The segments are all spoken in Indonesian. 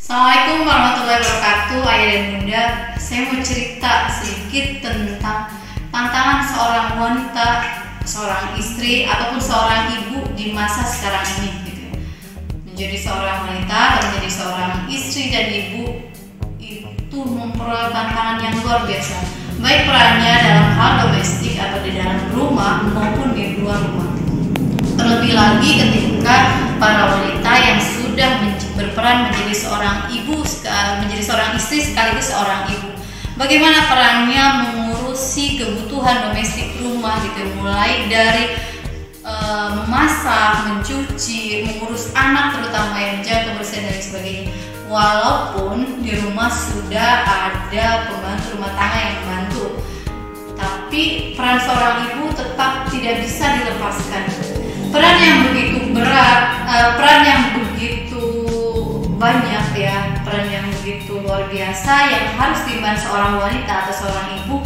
Assalamualaikum warahmatullahi wabarakatuh. Ayah dan bunda, saya mau cerita sedikit tentang tantangan seorang wanita, seorang istri ataupun seorang ibu di masa sekarang ini gitu. Menjadi seorang wanita atau menjadi seorang istri dan ibu itu memperoleh tantangan yang luar biasa, baik perannya dalam hal domestik atau di dalam rumah maupun di luar rumah. Terlebih lagi ketika para wanita yang sudah berperan menjadi seorang ibu, menjadi seorang istri sekaligus seorang ibu. Bagaimana perannya mengurusi kebutuhan domestik rumah gitu, mulai dari memasak, mencuci, mengurus anak terutama yang menjaga kebersihan dan sebagainya. Walaupun di rumah sudah ada pembantu rumah tangga yang membantu, tapi peran seorang ibu tetap tidak bisa dilepaskan. Peran yang begitu berat, peran yang begitu banyak ya, peran yang begitu luar biasa yang harus diemban seorang wanita atau seorang ibu,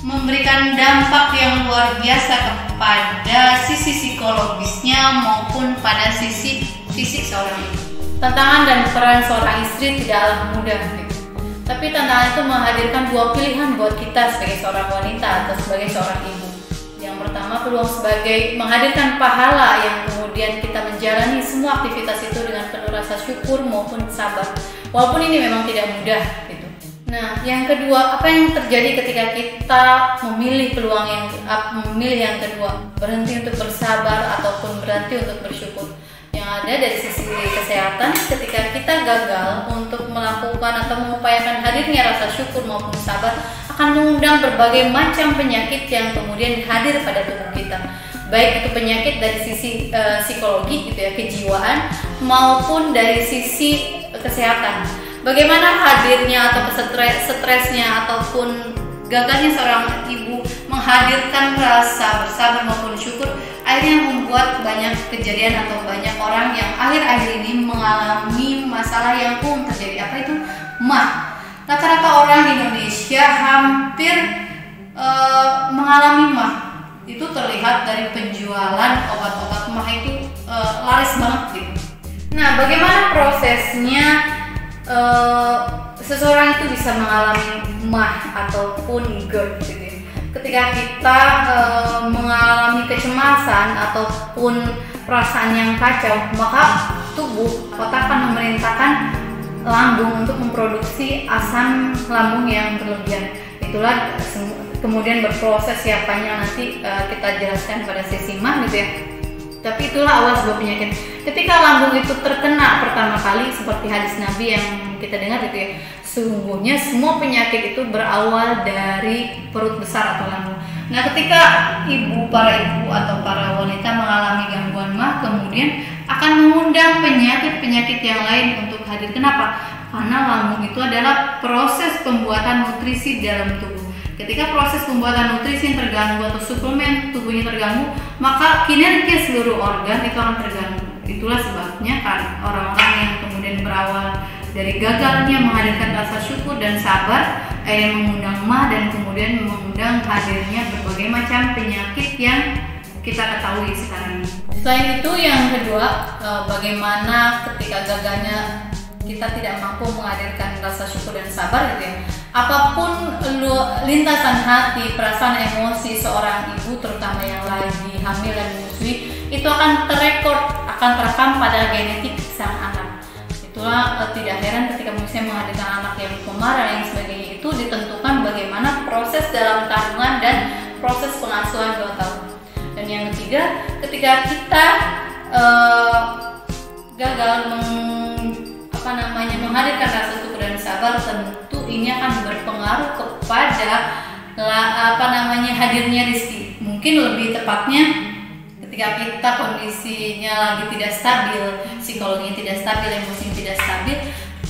memberikan dampak yang luar biasa kepada sisi psikologisnya maupun pada sisi fisik seorang ibu. Tantangan dan peran seorang istri tidaklah mudah gitu. Tapi tantangan itu menghadirkan dua pilihan buat kita sebagai seorang wanita atau sebagai seorang ibu. Yang pertama, peluang sebagai menghadirkan pahala yang kemudian kita menjalani semua aktivitas itu dengan penuh rasa syukur maupun sabar. Walaupun ini memang tidak mudah gitu. Nah, yang kedua, apa yang terjadi ketika kita memilih yang kedua, berhenti untuk bersabar ataupun berhenti untuk bersyukur. Yang ada dari sisi kesehatan, ketika kita gagal untuk melakukan atau mengupayakan hadirnya rasa syukur maupun sabar, akan mengundang berbagai macam penyakit yang kemudian hadir pada tubuh kita, baik itu penyakit dari sisi psikologi gitu ya, kejiwaan, maupun dari sisi kesehatan. Bagaimana hadirnya atau stresnya ataupun gagalnya seorang ibu menghadirkan rasa bersabar maupun syukur, akhirnya membuat banyak kejadian atau banyak orang yang akhir-akhir ini mengalami masalah yang terjadi. Apa itu? MAH. Rata-rata orang di Indonesia hampir mengalami MAH. Itu terlihat dari penjualan obat-obat MAH itu laris banget gitu. Nah, bagaimana prosesnya seseorang itu bisa mengalami MAH ataupun GERD gitu ya? Ketika kita mengalami kecemasan ataupun perasaan yang kacau, maka tubuh otak akan memerintahkan lambung untuk memproduksi asam lambung yang berlebihan. Itulah kemudian berproses siapanya nanti kita jelaskan pada sesi MAH gitu ya. Tapi itulah awal sebuah penyakit. Ketika lambung itu terkena pertama kali, seperti hadis Nabi yang kita dengar gitu ya, sesungguhnya semua penyakit itu berawal dari perut besar atau lambung. Nah, ketika para ibu atau para wanita mengalami gangguan MAH, kemudian akan mengundang penyakit-penyakit yang lain untuk hadir. Kenapa? Karena lambung itu adalah proses pembuatan nutrisi dalam tubuh. Ketika proses pembuatan nutrisi yang terganggu atau suplemen tubuhnya terganggu, maka kinerja seluruh organ itu akan terganggu. Itulah sebabnya kan orang-orang yang kemudian berawal dari gagalnya menghadirkan rasa syukur dan sabar, akhirnya mengundang MAH dan kemudian mengundang hadirnya berbagai macam penyakit yang kita ketahui sekarang ini. Selain itu, yang kedua, bagaimana ketika gagalnya kita tidak mampu menghadirkan rasa syukur dan sabar gitu ya. Apapun lintasan hati, perasaan, emosi seorang ibu, terutama yang lagi hamil dan menyusui, itu akan terekam pada genetik sang anak. Itulah tidak heran ketika manusia menghadirkan anak yang pemarah dan sebagainya, itu ditentukan bagaimana proses dalam kandungan dan proses pengasuhan 2 tahun. Dan yang ketiga, ketika kita gagal menghadirkan rasa syukur dan sabar, tentu ini akan berpengaruh kepada hadirnya rezeki. Mungkin lebih tepatnya ketika kita kondisinya lagi tidak stabil, psikologinya tidak stabil, emosinya tidak stabil,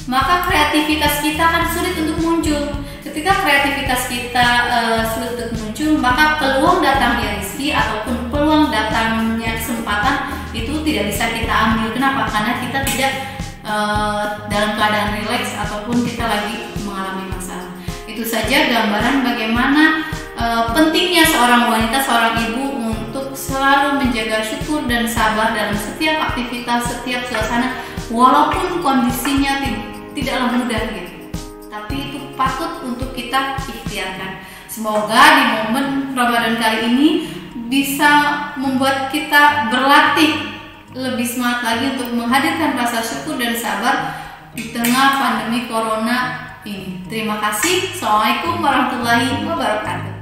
maka kreativitas kita akan sulit untuk muncul. Ketika kreativitas kita sulit untuk muncul, maka peluang datangnya rezeki ataupun peluang datangnya kesempatan itu tidak bisa kita ambil. Kenapa? Karena kita tidak dalam keadaan rileks ataupun kita lagi mengalami masalah. Itu saja gambaran bagaimana pentingnya seorang wanita, seorang ibu untuk selalu menjaga syukur dan sabar dalam setiap aktivitas, setiap suasana, walaupun kondisinya tidaklah mudah gitu, tapi itu patut untuk kita ikhtiarkan. Semoga di momen Ramadan kali ini bisa membuat kita berlatih lebih semangat lagi untuk menghadirkan rasa syukur dan sabar di tengah pandemi corona ini. Terima kasih. Assalamualaikum warahmatullahi wabarakatuh.